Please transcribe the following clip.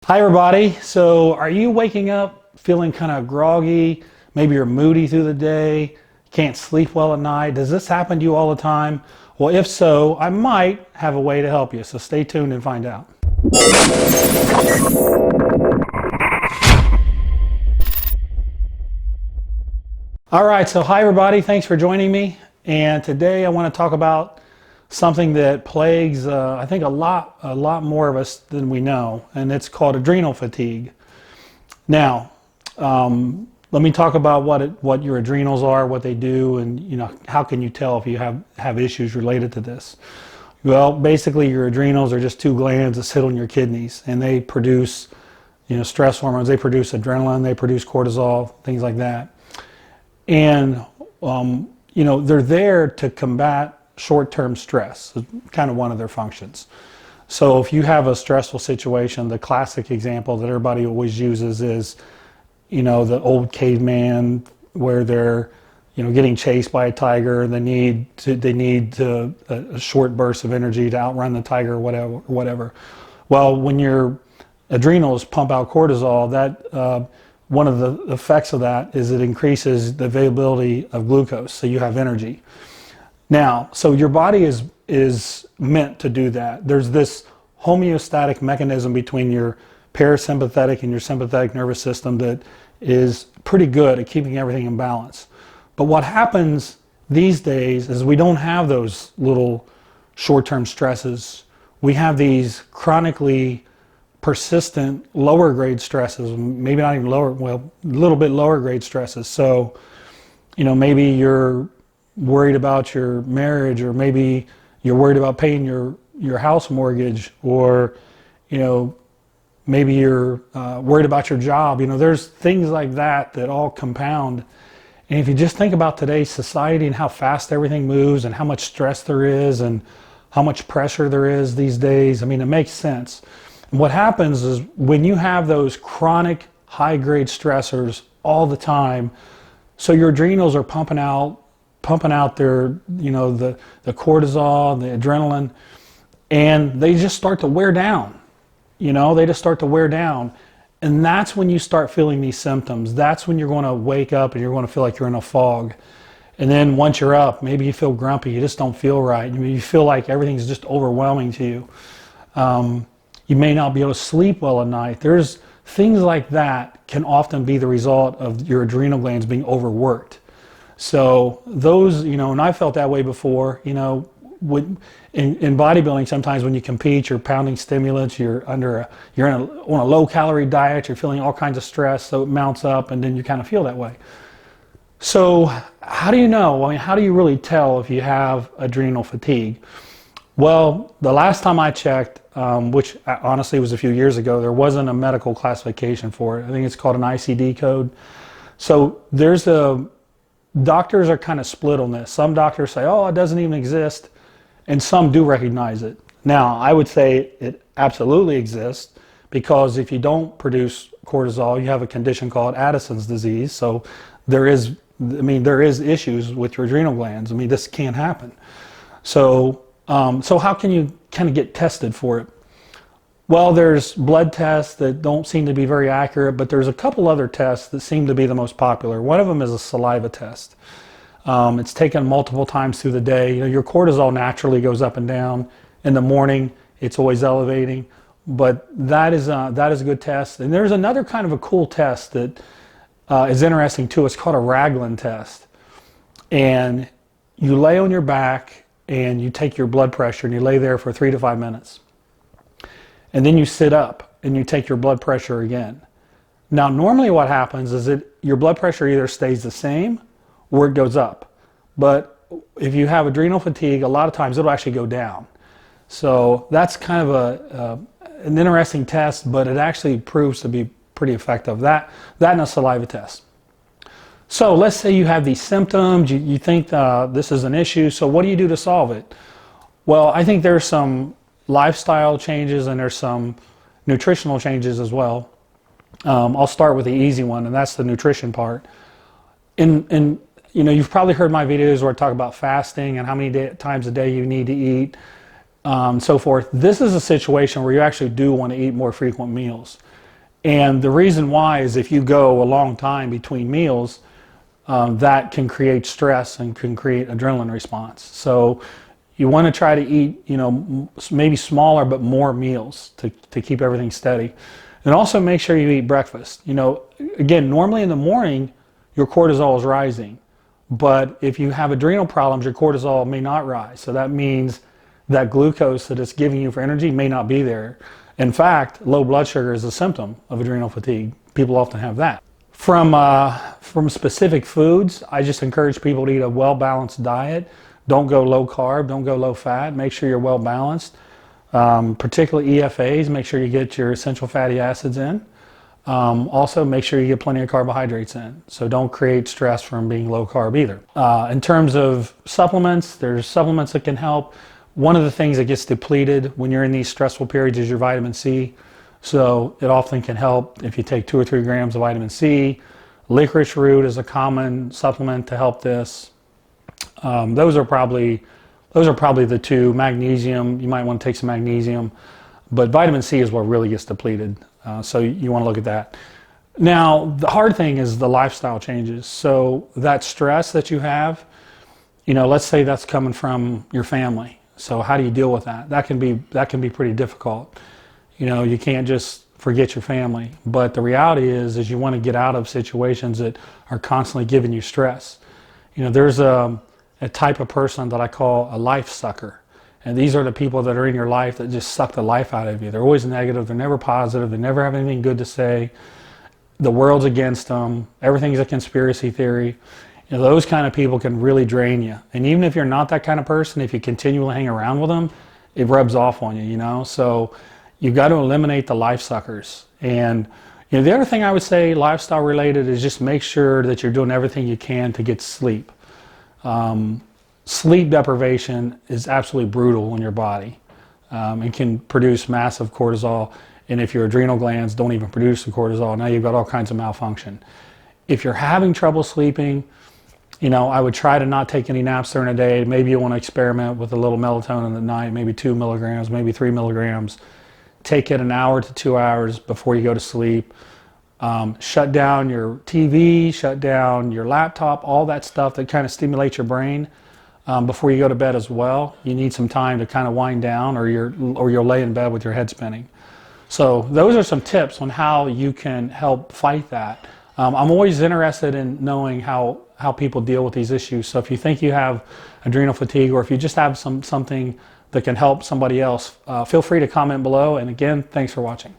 Hi everybody. So are you waking up feeling kind of groggy? Maybe you're moody through the day, can't sleep well at night. Does this happen to you all the time? Well, if so, I might have a way to help you. So stay tuned and find out. All right, so hi everybody. Thanks for joining me. And today I want to talk about something that plagues, I think, a lot more of us than we know, and it's called adrenal fatigue. Now, let me talk about what your adrenals are, what they do, and how can you tell if you have issues related to this. Well, basically, your adrenals are just two glands that sit on your kidneys, and they produce, stress hormones. They produce adrenaline, they produce cortisol, things like that, and they're there to combat short-term stress. It's kind of one of their functions. So if you have a stressful situation, the classic example that everybody always uses is, the old caveman where they're, getting chased by a tiger. They need a short burst of energy to outrun the tiger, or whatever. Well, when your adrenals pump out cortisol, that one of the effects of that is it increases the availability of glucose, so you have energy. Now, so your body is meant to do that. There's this homeostatic mechanism between your parasympathetic and your sympathetic nervous system that is pretty good at keeping everything in balance. But what happens these days is we don't have those little short-term stresses. We have these chronically persistent lower grade stresses, maybe not even lower, well, a little bit lower grade stresses. So, maybe you're worried about your marriage, or maybe you're worried about paying your house mortgage, or maybe you're worried about your job. There's things like that all compound. And if you just think about today's society and how fast everything moves and how much stress there is and how much pressure there is these days, it makes sense. And what happens is when you have those chronic high grade stressors all the time, so your adrenals are pumping out their, the cortisol, the adrenaline, and they just start to wear down. They just start to wear down. And that's when you start feeling these symptoms. That's when you're going to wake up and you're going to feel like you're in a fog. And then once you're up, maybe you feel grumpy, you just don't feel right. You feel like everything's just overwhelming to you. You may not be able to sleep well at night. There's things like that can often be the result of your adrenal glands being overworked. So those, and I felt that way before, in bodybuilding, sometimes when you compete, you're pounding stimulants, you're on a low calorie diet, you're feeling all kinds of stress, so it mounts up and then you kind of feel that way. So how do you know? How do you really tell if you have adrenal fatigue? Well, the last time I checked, which honestly was a few years ago, there wasn't a medical classification for it. I think it's called an ICD code. So doctors are kind of split on this. Some doctors say, oh, it doesn't even exist, and some do recognize it. Now, I would say it absolutely exists, because if you don't produce cortisol, you have a condition called Addison's disease. So there is issues with your adrenal glands. This can't happen. So how can you kind of get tested for it? Well, there's blood tests that don't seem to be very accurate, but there's a couple other tests that seem to be the most popular. One of them is a saliva test. It's taken multiple times through the day. Your cortisol naturally goes up and down. In the morning, it's always elevating, but that is a good test. And there's another kind of a cool test that is interesting too. It's called a Raglan test. And you lay on your back and you take your blood pressure and you lay there for 3 to 5 minutes. And then you sit up and you take your blood pressure again. Now, normally what happens is that your blood pressure either stays the same or it goes up. But if you have adrenal fatigue, a lot of times it'll actually go down. So that's kind of an interesting test, but it actually proves to be pretty effective. That and a saliva test. So let's say you have these symptoms, you think this is an issue, so what do you do to solve it? Well, I think there's some lifestyle changes and there's some nutritional changes as well. I'll start with the easy one, and that's the nutrition part. You've probably heard my videos where I talk about fasting and how many times a day you need to eat. so forth. This is a situation where you actually do want to eat more frequent meals. And the reason why is if you go a long time between meals, that can create stress and can create adrenaline response. So you want to try to eat, maybe smaller but more meals to keep everything steady. And also make sure you eat breakfast. Again, normally in the morning, your cortisol is rising. But if you have adrenal problems, your cortisol may not rise. So that means that glucose that it's giving you for energy may not be there. In fact, low blood sugar is a symptom of adrenal fatigue. People often have that. From specific foods, I just encourage people to eat a well-balanced diet. Don't go low carb, don't go low fat. Make sure you're well balanced. Particularly EFAs, make sure you get your essential fatty acids in. Also, make sure you get plenty of carbohydrates in. So don't create stress from being low carb either. In terms of supplements, there's supplements that can help. One of the things that gets depleted when you're in these stressful periods is your vitamin C. So it often can help if you take 2 or 3 grams of vitamin C. Licorice root is a common supplement to help this. Those are probably the two. Magnesium, you might want to take some magnesium, but vitamin C is what really gets depleted. So you want to look at that. Now, the hard thing is the lifestyle changes. So that stress that you have, let's say that's coming from your family. So how do you deal with that? That can be pretty difficult. You can't just forget your family. But the reality is you want to get out of situations that are constantly giving you stress. There's a type of person that I call a life sucker. And these are the people that are in your life that just suck the life out of you. They're always negative. They're never positive. They never have anything good to say. The world's against them. Everything's a conspiracy theory. Those kind of people can really drain you. And even if you're not that kind of person, if you continually hang around with them, it rubs off on you, So you've got to eliminate the life suckers. And the other thing I would say, lifestyle related, is just make sure that you're doing everything you can to get sleep. Sleep deprivation is absolutely brutal on your body. It can produce massive cortisol. And if your adrenal glands don't even produce the cortisol, now you've got all kinds of malfunction. If you're having trouble sleeping, I would try to not take any naps during the day. Maybe you want to experiment with a little melatonin at night, maybe 2 milligrams, maybe 3 milligrams. Take it 1 hour to 2 hours before you go to sleep. Shut down your TV, shut down your laptop, all that stuff that kind of stimulates your brain before you go to bed as well. You need some time to kind of wind down, or you'll lay in bed with your head spinning. So those are some tips on how you can help fight that. I'm always interested in knowing how people deal with these issues. So if you think you have adrenal fatigue, or if you just have something that can help somebody else, feel free to comment below. And again, thanks for watching.